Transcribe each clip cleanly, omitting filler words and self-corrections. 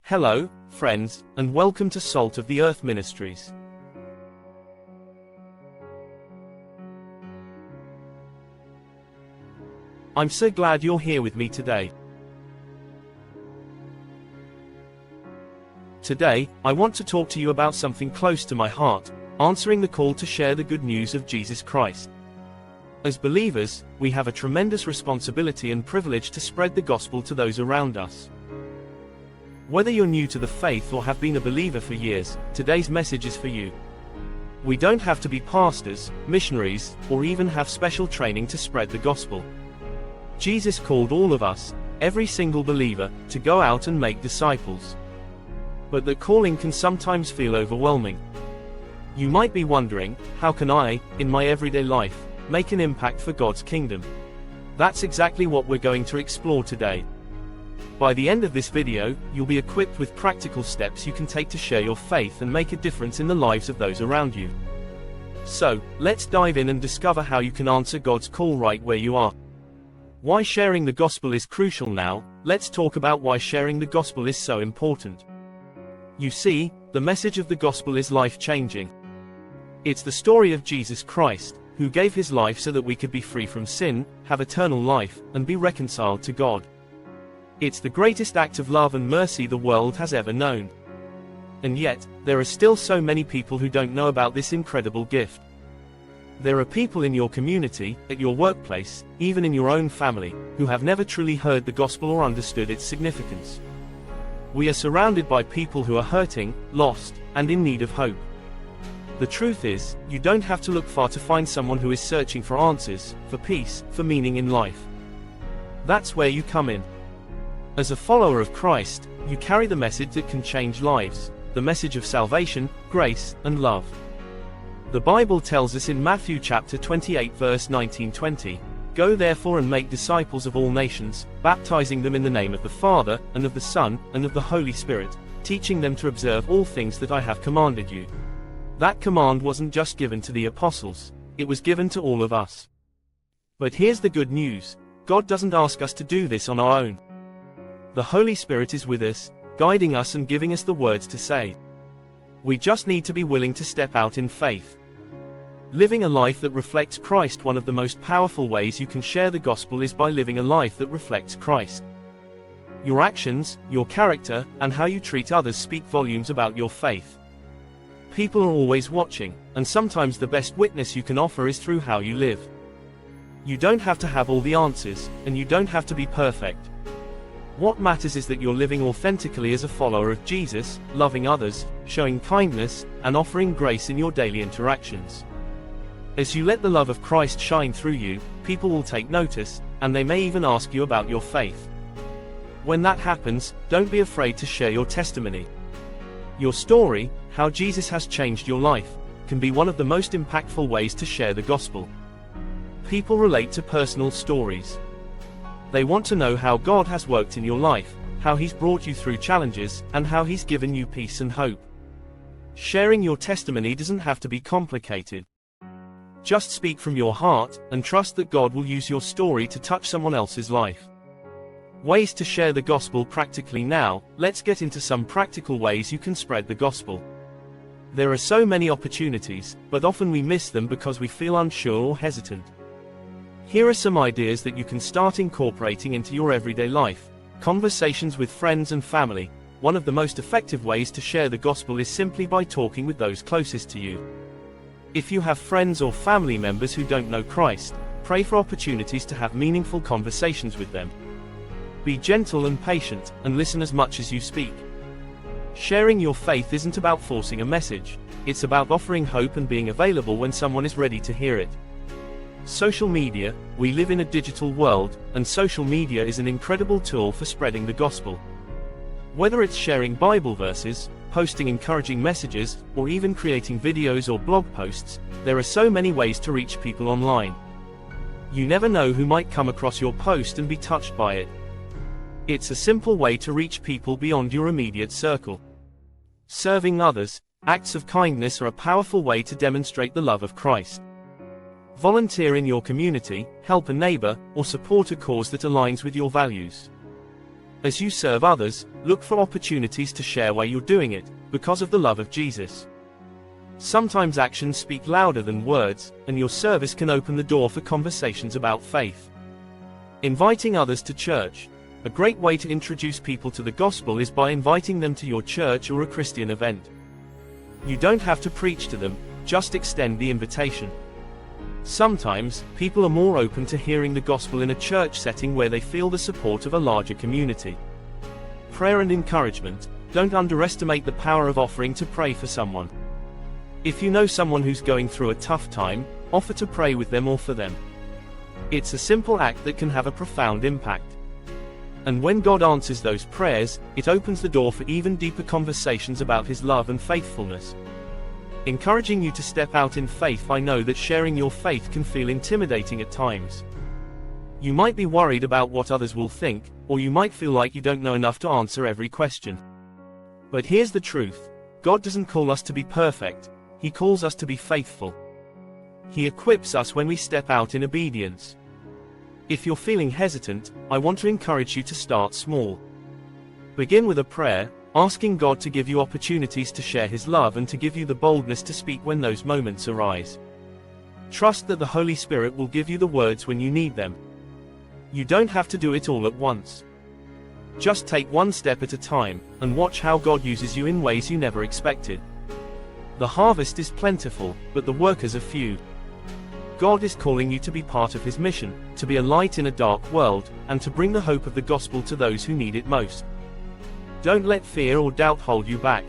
Hello, friends, and welcome to Salt of the Earth Ministries. I'm so glad you're here with me today. Today, I want to talk to you about something close to my heart, answering the call to share the good news of Jesus Christ. As believers, we have a tremendous responsibility and privilege to spread the gospel to those around us. Whether you're new to the faith or have been a believer for years, today's message is for you. We don't have to be pastors, missionaries, or even have special training to spread the gospel. Jesus called all of us, every single believer, to go out and make disciples. But the calling can sometimes feel overwhelming. You might be wondering, how can I, in my everyday life, make an impact for God's kingdom? That's exactly what we're going to explore today. By the end of this video, you'll be equipped with practical steps you can take to share your faith and make a difference in the lives of those around you. So, let's dive in and discover how you can answer God's call right where you are. Why sharing the gospel is crucial now. Let's talk about why sharing the gospel is so important. You see, the message of the gospel is life-changing. It's the story of Jesus Christ, who gave his life so that we could be free from sin, have eternal life, and be reconciled to God. It's the greatest act of love and mercy the world has ever known. And yet, there are still so many people who don't know about this incredible gift. There are people in your community, at your workplace, even in your own family, who have never truly heard the gospel or understood its significance. We are surrounded by people who are hurting, lost, and in need of hope. The truth is, you don't have to look far to find someone who is searching for answers, for peace, for meaning in life. That's where you come in. As a follower of Christ, you carry the message that can change lives, the message of salvation, grace, and love. The Bible tells us in Matthew chapter 28 verse 19-20, "Go therefore and make disciples of all nations, baptizing them in the name of the Father, and of the Son, and of the Holy Spirit, teaching them to observe all things that I have commanded you." That command wasn't just given to the apostles, it was given to all of us. But here's the good news: God doesn't ask us to do this on our own. The Holy Spirit is with us, guiding us and giving us the words to say. We just need to be willing to step out in faith. Living a life that reflects Christ. One of the most powerful ways you can share the gospel is by living a life that reflects Christ. Your actions, your character, and how you treat others speak volumes about your faith. People are always watching, and sometimes the best witness you can offer is through how you live. You don't have to have all the answers, and you don't have to be perfect. What matters is that you're living authentically as a follower of Jesus, loving others, showing kindness, and offering grace in your daily interactions. As you let the love of Christ shine through you, people will take notice, and they may even ask you about your faith. When that happens, don't be afraid to share your testimony. Your story, how Jesus has changed your life, can be one of the most impactful ways to share the gospel. People relate to personal stories. They want to know how God has worked in your life, how He's brought you through challenges, and how He's given you peace and hope. Sharing your testimony doesn't have to be complicated. Just speak from your heart, and trust that God will use your story to touch someone else's life. Ways to share the gospel practically now. Let's get into some practical ways you can spread the gospel. There are so many opportunities, but often we miss them because we feel unsure or hesitant. Here are some ideas that you can start incorporating into your everyday life. Conversations with friends and family. One of the most effective ways to share the gospel is simply by talking with those closest to you. If you have friends or family members who don't know Christ, pray for opportunities to have meaningful conversations with them. Be gentle and patient, and listen as much as you speak. Sharing your faith isn't about forcing a message, it's about offering hope and being available when someone is ready to hear it. Social media. We live in a digital world, and social media is an incredible tool for spreading the gospel. Whether it's sharing Bible verses, posting encouraging messages, or even creating videos or blog posts, there are so many ways to reach people online. You never know who might come across your post and be touched by it. It's a simple way to reach people beyond your immediate circle. Serving others. Acts of kindness are a powerful way to demonstrate the love of Christ. Volunteer in your community, help a neighbor, or support a cause that aligns with your values. As you serve others, look for opportunities to share why you're doing it, because of the love of Jesus. Sometimes actions speak louder than words, and your service can open the door for conversations about faith. Inviting others to church. A great way to introduce people to the gospel is by inviting them to your church or a Christian event. You don't have to preach to them, just extend the invitation. Sometimes, people are more open to hearing the gospel in a church setting where they feel the support of a larger community. Prayer and encouragement. Don't underestimate the power of offering to pray for someone. If you know someone who's going through a tough time, offer to pray with them or for them. It's a simple act that can have a profound impact. And when God answers those prayers, it opens the door for even deeper conversations about His love and faithfulness. Encouraging you to step out in faith. I know that sharing your faith can feel intimidating at times. You might be worried about what others will think, or you might feel like you don't know enough to answer every question. But here's the truth. God doesn't call us to be perfect, He calls us to be faithful. He equips us when we step out in obedience. If you're feeling hesitant, I want to encourage you to start small. Begin with a prayer, asking God to give you opportunities to share His love and to give you the boldness to speak when those moments arise. Trust that the Holy Spirit will give you the words when you need them. You don't have to do it all at once. Just take one step at a time, and watch how God uses you in ways you never expected. The harvest is plentiful, but the workers are few. God is calling you to be part of His mission, to be a light in a dark world, and to bring the hope of the gospel to those who need it most. Don't let fear or doubt hold you back.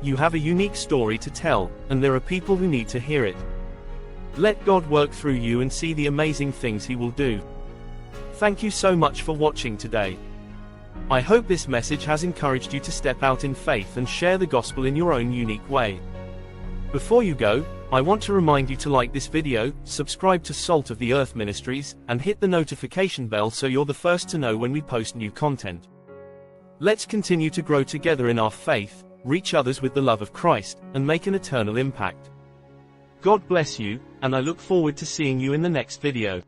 You have a unique story to tell, and there are people who need to hear it. Let God work through you and see the amazing things He will do. Thank you so much for watching today. I hope this message has encouraged you to step out in faith and share the gospel in your own unique way. Before you go, I want to remind you to like this video, subscribe to Salt of the Earth Ministries, and hit the notification bell so you're the first to know when we post new content. Let's continue to grow together in our faith, reach others with the love of Christ, and make an eternal impact. God bless you, and I look forward to seeing you in the next video.